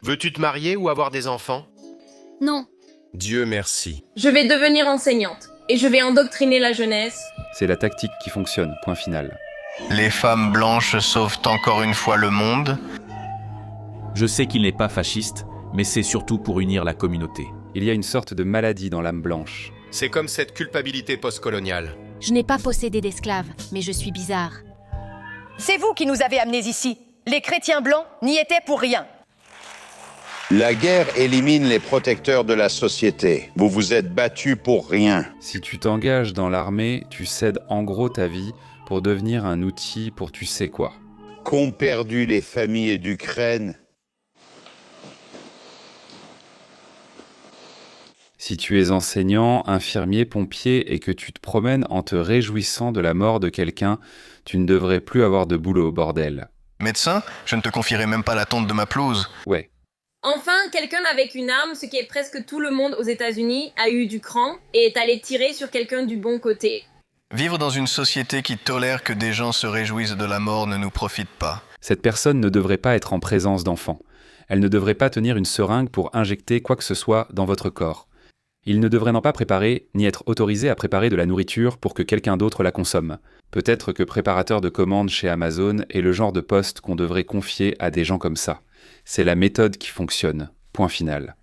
Veux-tu te marier ou avoir des enfants? Non. Dieu merci. Je vais devenir enseignante et je vais endoctriner la jeunesse. C'est la tactique qui fonctionne, point final. Les femmes blanches sauvent encore une fois le monde. Je sais qu'il n'est pas fasciste, mais c'est surtout pour unir la communauté. Il y a une sorte de maladie dans l'âme blanche. C'est comme cette culpabilité postcoloniale. Je n'ai pas possédé d'esclaves, mais je suis bizarre. C'est vous qui nous avez amenés ici. Les chrétiens blancs n'y étaient pour rien. La guerre élimine les protecteurs de la société. Vous vous êtes battus pour rien. Si tu t'engages dans l'armée, tu cèdes en gros ta vie pour devenir un outil pour tu sais quoi. Qu'ont perdu les familles d'Ukraine. Si tu es enseignant, infirmier, pompier et que tu te promènes en te réjouissant de la mort de quelqu'un, tu ne devrais plus avoir de boulot, bordel. Médecin, je ne te confierai même pas la tonte de ma pelouse. Ouais. Enfin, quelqu'un avec une arme, ce qui est presque tout le monde aux États-Unis, a eu du cran et est allé tirer sur quelqu'un du bon côté. Vivre dans une société qui tolère que des gens se réjouissent de la mort ne nous profite pas. Cette personne ne devrait pas être en présence d'enfants. Elle ne devrait pas tenir une seringue pour injecter quoi que ce soit dans votre corps. Il ne devrait non pas préparer, ni être autorisé à préparer de la nourriture pour que quelqu'un d'autre la consomme. Peut-être que préparateur de commandes chez Amazon est le genre de poste qu'on devrait confier à des gens comme ça. C'est la méthode qui fonctionne. Point final.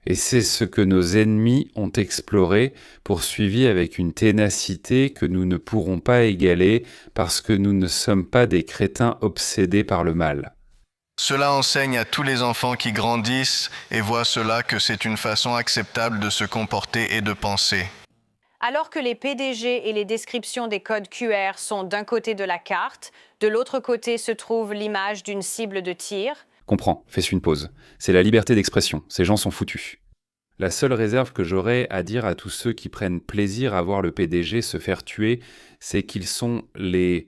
Et c'est ce que nos ennemis ont exploré, poursuivi avec une ténacité que nous ne pourrons pas égaler parce que nous ne sommes pas des crétins obsédés par le mal. Cela enseigne à tous les enfants qui grandissent et voient cela que c'est une façon acceptable de se comporter et de penser. Alors que les PDG et les descriptions des codes QR sont d'un côté de la carte, de l'autre côté se trouve l'image d'une cible de tir. Comprends, fais une pause. C'est la liberté d'expression, ces gens sont foutus. La seule réserve que j'aurais à dire à tous ceux qui prennent plaisir à voir le PDG se faire tuer, c'est qu'ils sont les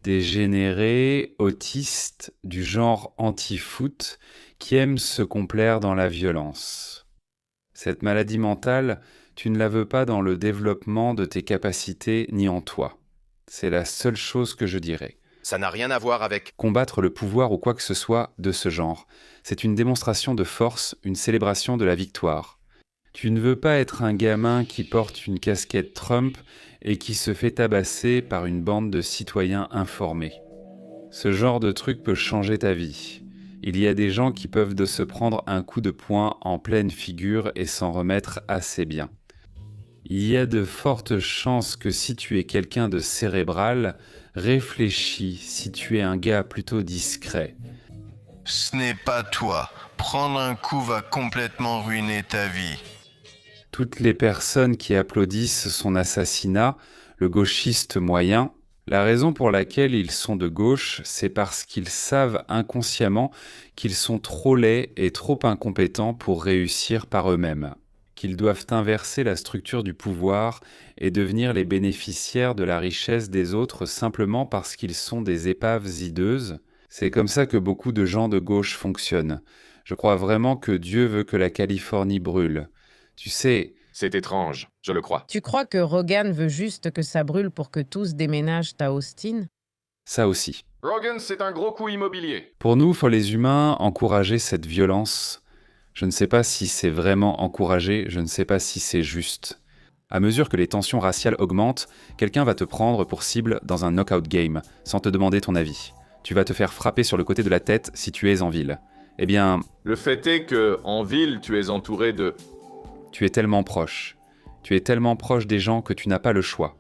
dégénérés, autistes, du genre anti-foot, qui aiment se complaire dans la violence. Cette maladie mentale, tu ne la veux pas dans le développement de tes capacités ni en toi. C'est la seule chose que je dirais. Ça n'a rien à voir avec... Combattre le pouvoir ou quoi que ce soit de ce genre, c'est une démonstration de force, une célébration de la victoire. Tu ne veux pas être un gamin qui porte une casquette Trump et qui se fait tabasser par une bande de citoyens informés. Ce genre de truc peut changer ta vie. Il y a des gens qui peuvent se prendre un coup de poing en pleine figure et s'en remettre assez bien. Il y a de fortes chances que si tu es quelqu'un de cérébral, réfléchis si tu es un gars plutôt discret. Ce n'est pas toi. Prendre un coup va complètement ruiner ta vie. Toutes les personnes qui applaudissent son assassinat, le gauchiste moyen, la raison pour laquelle ils sont de gauche, c'est parce qu'ils savent inconsciemment qu'ils sont trop laids et trop incompétents pour réussir par eux-mêmes, qu'ils doivent inverser la structure du pouvoir et devenir les bénéficiaires de la richesse des autres simplement parce qu'ils sont des épaves hideuses. C'est comme ça que beaucoup de gens de gauche fonctionnent. Je crois vraiment que Dieu veut que la Californie brûle. Tu sais... C'est étrange, je le crois. Tu crois que Rogan veut juste que ça brûle pour que tous déménagent à Austin? Ça aussi. Rogan, c'est un gros coup immobilier. Pour nous, faut les humains encourager cette violence. Je ne sais pas si c'est vraiment encouragé, je ne sais pas si c'est juste. À mesure que les tensions raciales augmentent, quelqu'un va te prendre pour cible dans un knockout game, sans te demander ton avis. Tu vas te faire frapper sur le côté de la tête si tu es en ville. Eh bien... Le fait est que, en ville, tu es entouré de... Tu es tellement proche. Tu es tellement proche des gens que tu n'as pas le choix.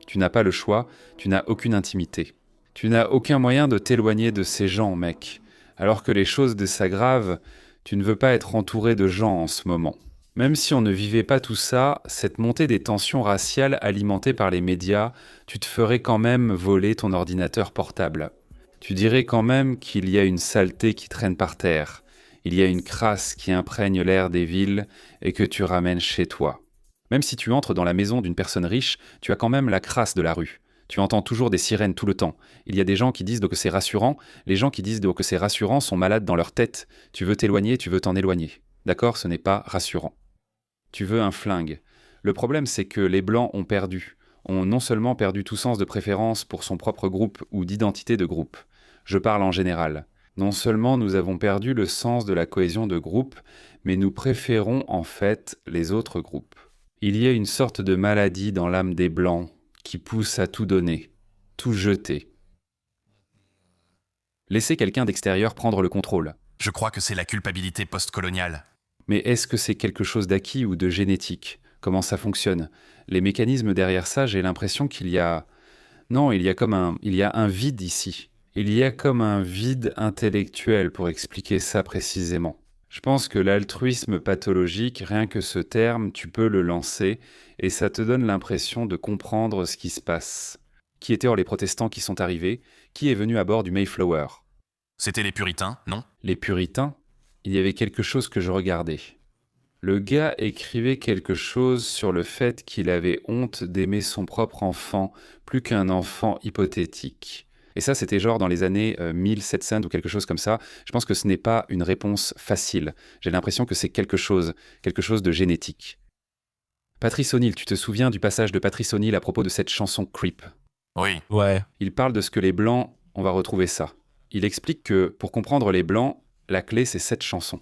Tu n'as pas le choix, tu n'as aucune intimité. Tu n'as aucun moyen de t'éloigner de ces gens, mec. Alors que les choses s'aggravent, tu ne veux pas être entouré de gens en ce moment. Même si on ne vivait pas tout ça, cette montée des tensions raciales alimentées par les médias, tu te ferais quand même voler ton ordinateur portable. Tu dirais quand même qu'il y a une saleté qui traîne par terre. Il y a une crasse qui imprègne l'air des villes et que tu ramènes chez toi. Même si tu entres dans la maison d'une personne riche, tu as quand même la crasse de la rue. Tu entends toujours des sirènes tout le temps. Il y a des gens qui disent que c'est rassurant. Les gens qui disent que c'est rassurant sont malades dans leur tête. Tu veux t'éloigner, tu veux t'en éloigner. D'accord, ce n'est pas rassurant. Tu veux un flingue. Le problème, c'est que les Blancs ont non seulement perdu tout sens de préférence pour son propre groupe ou d'identité de groupe. Je parle en général. Non seulement nous avons perdu le sens de la cohésion de groupe, mais nous préférons en fait les autres groupes. Il y a une sorte de maladie dans l'âme des Blancs qui pousse à tout donner, tout jeter. Laissez quelqu'un d'extérieur prendre le contrôle. Je crois que c'est la culpabilité postcoloniale. Mais est-ce que c'est quelque chose d'acquis ou de génétique? Comment ça fonctionne? Les mécanismes derrière ça, j'ai l'impression qu'il y a... Non, il y a un vide ici. Il y a comme un vide intellectuel pour expliquer ça précisément. Je pense que l'altruisme pathologique, rien que ce terme, tu peux le lancer et ça te donne l'impression de comprendre ce qui se passe. Qui étaient les protestants qui sont arrivés? Qui est venu à bord du Mayflower? C'était les puritains, non? Les puritains? Il y avait quelque chose que je regardais. Le gars écrivait quelque chose sur le fait qu'il avait honte d'aimer son propre enfant plus qu'un enfant hypothétique. Et ça, c'était genre dans les années 1700 ou quelque chose comme ça. Je pense que ce n'est pas une réponse facile. J'ai l'impression que c'est quelque chose de génétique. Patrice O'Neill, tu te souviens du passage de Patrice O'Neill à propos de cette chanson Creep? Oui. Ouais. Il parle de ce que les Blancs, on va retrouver ça. Il explique que, pour comprendre les Blancs, la clé, c'est cette chanson.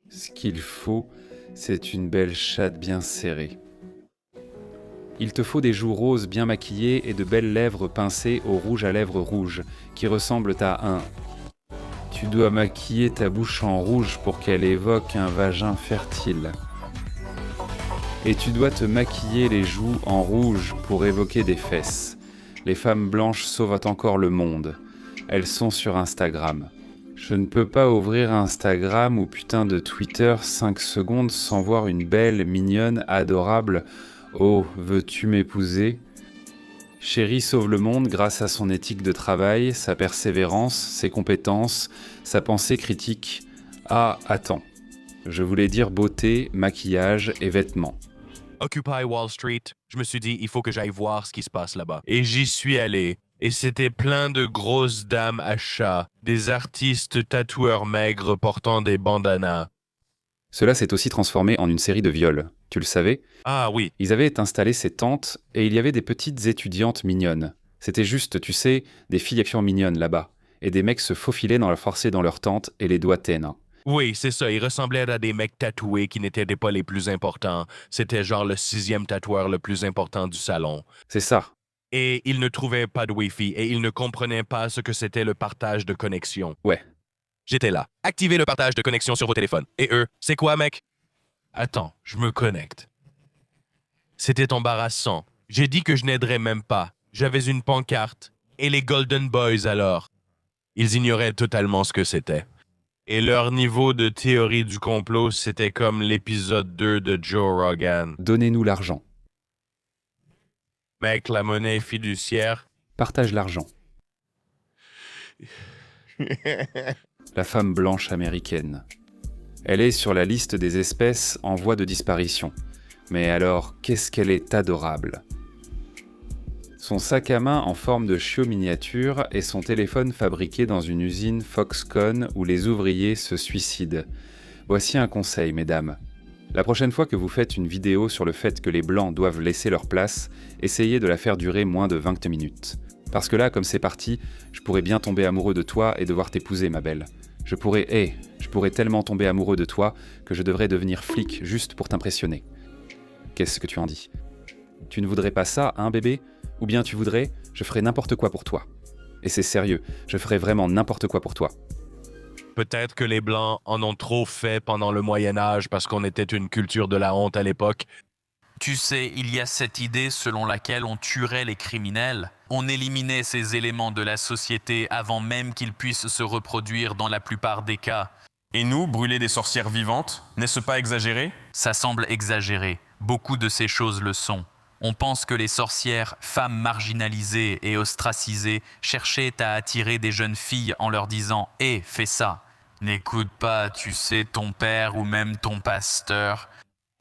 Ce qu'il faut, c'est une belle chatte bien serrée. Il te faut des joues roses bien maquillées et de belles lèvres pincées au rouge à lèvres rouges, qui ressemblent à un... Tu dois maquiller ta bouche en rouge pour qu'elle évoque un vagin fertile. Et tu dois te maquiller les joues en rouge pour évoquer des fesses. Les femmes blanches sauvent encore le monde. Elles sont sur Instagram. Je ne peux pas ouvrir Instagram ou putain de Twitter 5 secondes sans voir une belle, mignonne, adorable... Oh, veux-tu m'épouser? Chérie sauve le monde grâce à son éthique de travail, sa persévérance, ses compétences, sa pensée critique. Ah, attends. Je voulais dire beauté, maquillage et vêtements. Occupy Wall Street, je me suis dit, il faut que j'aille voir ce qui se passe là-bas. Et j'y suis allé. Et c'était plein de grosses dames à chat, des artistes tatoueurs maigres portant des bandanas. Cela s'est aussi transformé en une série de viols. Tu le savais? Ah oui. Ils avaient installé ces tentes et il y avait des petites étudiantes mignonnes. C'était juste, tu sais, des filles mignonnes là-bas. Et des mecs se faufilaient dans la forcée dans leurs tentes et les doigtaient, non? Oui, c'est ça. Ils ressemblaient à des mecs tatoués qui n'étaient pas les plus importants. C'était genre le 6e tatoueur le plus important du salon. C'est ça. Et ils ne trouvaient pas de Wi-Fi et ils ne comprenaient pas ce que c'était le partage de connexion. Ouais. J'étais là. Activez le partage de connexion sur vos téléphones. Et eux, c'est quoi, mec? Attends, je me connecte. C'était embarrassant. J'ai dit que je n'aiderais même pas. J'avais une pancarte. Et les Golden Boys, alors? Ils ignoraient totalement ce que c'était. Et leur niveau de théorie du complot, c'était comme l'épisode 2 de Joe Rogan. Donnez-nous l'argent. Mec, la monnaie fiduciaire. Partage l'argent. La femme blanche américaine. Elle est sur la liste des espèces en voie de disparition. Mais alors, qu'est-ce qu'elle est adorable. Son sac à main en forme de chiot miniature et son téléphone fabriqué dans une usine Foxconn où les ouvriers se suicident. Voici un conseil, mesdames. La prochaine fois que vous faites une vidéo sur le fait que les Blancs doivent laisser leur place, essayez de la faire durer moins de 20 minutes. Parce que là, comme c'est parti, je pourrais bien tomber amoureux de toi et devoir t'épouser, ma belle. Je pourrais tellement tomber amoureux de toi que je devrais devenir flic juste pour t'impressionner. Qu'est-ce que tu en dis? Tu ne voudrais pas ça, hein, bébé? Ou bien tu voudrais, je ferais n'importe quoi pour toi. Et c'est sérieux, je ferais vraiment n'importe quoi pour toi. Peut-être que les Blancs en ont trop fait pendant le Moyen-Âge parce qu'on était une culture de la honte à l'époque. Tu sais, il y a cette idée selon laquelle on tuerait les criminels. On éliminait ces éléments de la société avant même qu'ils puissent se reproduire dans la plupart des cas. Et nous, brûler des sorcières vivantes, n'est-ce pas exagéré? Ça semble exagéré. Beaucoup de ces choses le sont. On pense que les sorcières, femmes marginalisées et ostracisées, cherchaient à attirer des jeunes filles en leur disant « Hé, fais ça !» N'écoute pas, tu sais, ton père ou même ton pasteur.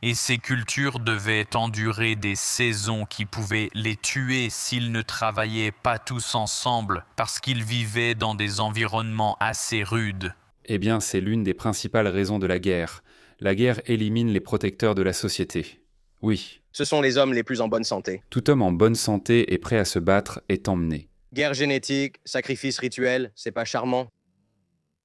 Et ces cultures devaient endurer des saisons qui pouvaient les tuer s'ils ne travaillaient pas tous ensemble parce qu'ils vivaient dans des environnements assez rudes. Eh bien, c'est l'une des principales raisons de la guerre. La guerre élimine les protecteurs de la société. Oui. Ce sont les hommes les plus en bonne santé. Tout homme en bonne santé et prêt à se battre est emmené. Guerre génétique, sacrifice rituel, c'est pas charmant?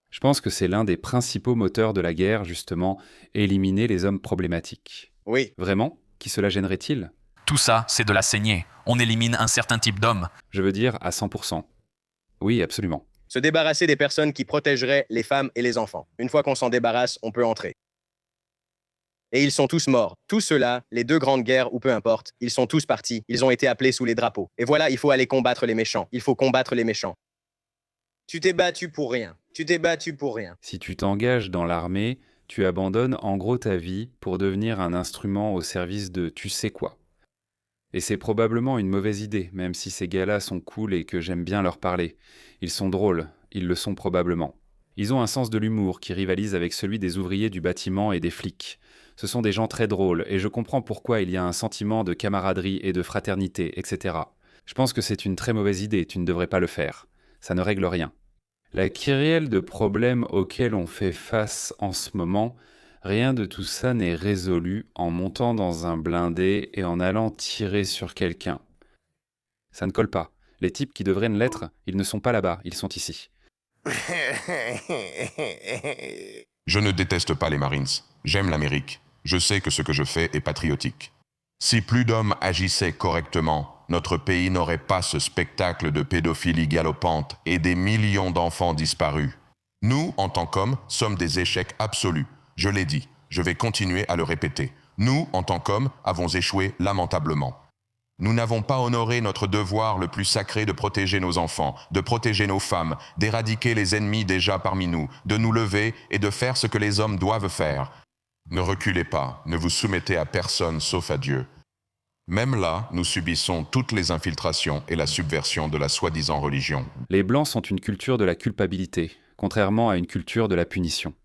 Je pense que c'est l'un des principaux moteurs de la guerre, justement, éliminer les hommes problématiques. Oui. Vraiment? Qui cela gênerait-il? Tout ça, c'est de la saignée. On élimine un certain type d'homme. Je veux dire à 100%. Oui, absolument. Se débarrasser des personnes qui protégeraient les femmes et les enfants. Une fois qu'on s'en débarrasse, on peut entrer. Et ils sont tous morts. Tous ceux-là, les deux grandes guerres ou peu importe, ils sont tous partis. Ils ont été appelés sous les drapeaux. Et voilà, il faut aller combattre les méchants. Il faut combattre les méchants. Tu t'es battu pour rien. Tu t'es battu pour rien. Si tu t'engages dans l'armée, tu abandonnes en gros ta vie pour devenir un instrument au service de tu sais quoi. Et c'est probablement une mauvaise idée, même si ces gars-là sont cool et que j'aime bien leur parler. Ils sont drôles, ils le sont probablement. Ils ont un sens de l'humour qui rivalise avec celui des ouvriers du bâtiment et des flics. Ce sont des gens très drôles, et je comprends pourquoi il y a un sentiment de camaraderie et de fraternité, etc. Je pense que c'est une très mauvaise idée, tu ne devrais pas le faire. Ça ne règle rien. La kyrielle de problèmes auxquels on fait face en ce moment, rien de tout ça n'est résolu en montant dans un blindé et en allant tirer sur quelqu'un. Ça ne colle pas. Les types qui devraient l'être, ils ne sont pas là-bas, ils sont ici. Je ne déteste pas les Marines. J'aime l'Amérique. Je sais que ce que je fais est patriotique. Si plus d'hommes agissaient correctement, notre pays n'aurait pas ce spectacle de pédophilie galopante et des millions d'enfants disparus. Nous, en tant qu'hommes, sommes des échecs absolus. Je l'ai dit, je vais continuer à le répéter. Nous, en tant qu'hommes, avons échoué lamentablement. Nous n'avons pas honoré notre devoir le plus sacré de protéger nos enfants, de protéger nos femmes, d'éradiquer les ennemis déjà parmi nous, de nous lever et de faire ce que les hommes doivent faire. Ne reculez pas, ne vous soumettez à personne sauf à Dieu. Même là, nous subissons toutes les infiltrations et la subversion de la soi-disant religion. Les Blancs sont une culture de la culpabilité, contrairement à une culture de la punition.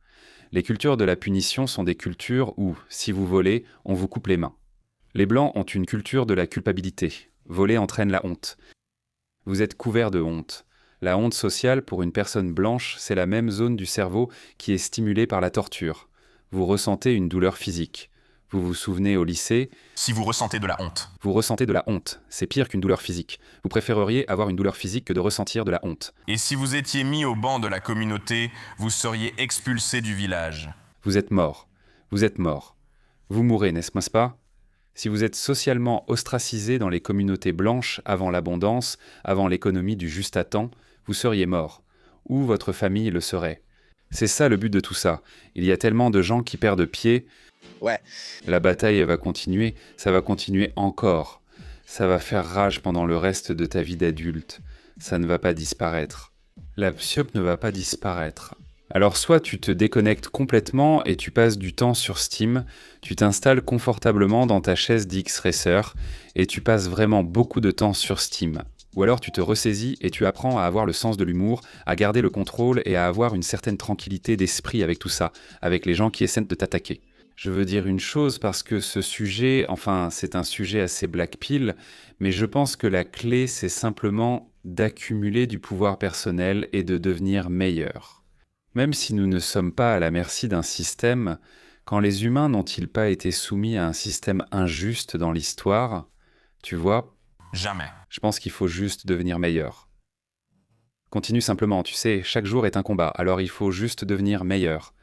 Les cultures de la punition sont des cultures où, si vous volez, on vous coupe les mains. Les Blancs ont une culture de la culpabilité. Voler entraîne la honte. Vous êtes couvert de honte. La honte sociale, pour une personne blanche, c'est la même zone du cerveau qui est stimulée par la torture. Vous ressentez une douleur physique. Vous vous souvenez au lycée... Si vous ressentez de la honte. Vous ressentez de la honte. C'est pire qu'une douleur physique. Vous préféreriez avoir une douleur physique que de ressentir de la honte. Et si vous étiez mis au banc de la communauté, vous seriez expulsé du village. Vous êtes mort. Vous êtes mort. Vous mourrez, n'est-ce pas? Si vous êtes socialement ostracisé dans les communautés blanches avant l'abondance, avant l'économie du juste à temps, vous seriez mort. Ou votre famille le serait. C'est ça le but de tout ça. Il y a tellement de gens qui perdent pied. Ouais. La bataille va continuer, ça va continuer encore. Ça va faire rage pendant le reste de ta vie d'adulte. Ça ne va pas disparaître. La psyope ne va pas disparaître. Alors soit tu te déconnectes complètement et tu passes du temps sur Steam, tu t'installes confortablement dans ta chaise d'X-Racer et tu passes vraiment beaucoup de temps sur Steam. Ou alors tu te ressaisis et tu apprends à avoir le sens de l'humour, à garder le contrôle et à avoir une certaine tranquillité d'esprit avec tout ça, avec les gens qui essaient de t'attaquer. Je veux dire une chose parce que ce sujet, enfin c'est un sujet assez black pill, mais je pense que la clé c'est simplement d'accumuler du pouvoir personnel et de devenir meilleur. Même si nous ne sommes pas à la merci d'un système, quand les humains n'ont-ils pas été soumis à un système injuste dans l'histoire, tu vois, Jamais. je pense qu'il faut juste devenir meilleur. Continue simplement, tu sais, chaque jour est un combat, alors il faut juste devenir meilleur.